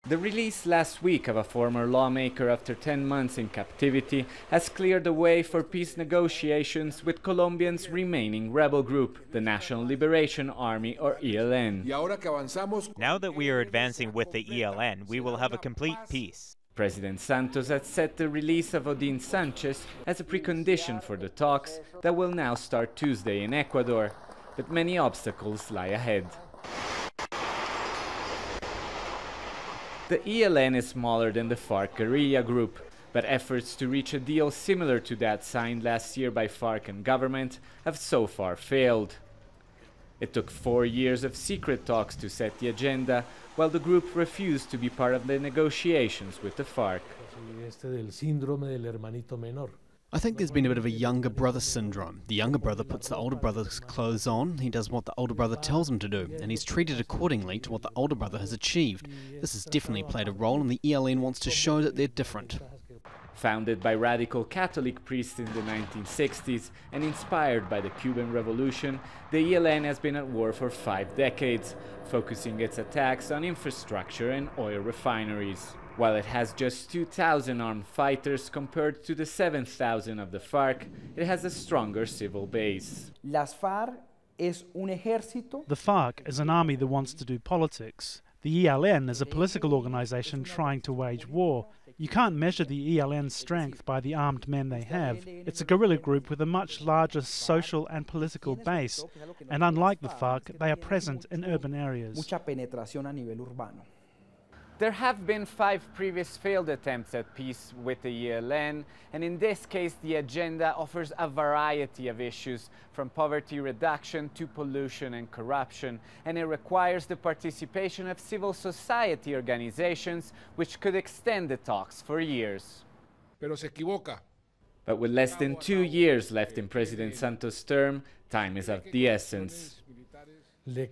The release last week of a former lawmaker after 10 months in captivity has cleared the way for peace negotiations with Colombia's remaining rebel group, the National Liberation Army, or ELN. Now that we are advancing with the ELN, we will have a complete peace. President Santos had set the release of Odin Sanchez as a precondition for the talks that will now start Tuesday in Ecuador, but many obstacles lie ahead. The ELN is smaller than the FARC guerrilla group, but efforts to reach a deal similar to that signed last year by FARC and government have so far failed. It took 4 years of secret talks to set the agenda, while the group refused to be part of the negotiations with the FARC. I think there's been a bit of a younger brother syndrome. The younger brother puts the older brother's clothes on, he does what the older brother tells him to do, and he's treated accordingly to what the older brother has achieved. This has definitely played a role, and the ELN wants to show that they're different. Founded by radical Catholic priests in the 1960s and inspired by the Cuban Revolution, the ELN has been at war for 5 decades, focusing its attacks on infrastructure and oil refineries. While it has just 2,000 armed fighters compared to the 7,000 of the FARC, it has a stronger civil base. The FARC is an army that wants to do politics. The ELN is a political organization trying to wage war. You can't measure the ELN's strength by the armed men they have. It's a guerrilla group with a much larger social and political base, and unlike the FARC, they are present in urban areas. There have been 5 previous failed attempts at peace with the ELN, and in this case the agenda offers a variety of issues, from poverty reduction to pollution and corruption, and it requires the participation of civil society organizations, which could extend the talks for years. But with less than 2 years left in President Santos' term, time is of the essence. The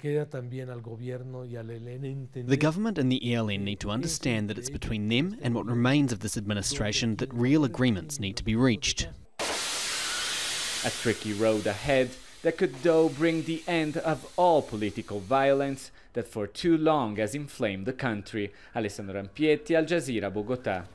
government and the ELN need to understand that it's between them and what remains of this administration that real agreements need to be reached. A tricky road ahead that could though bring the end of all political violence that for too long has inflamed the country. Alessandro Rampietti, Al Jazeera, Bogota.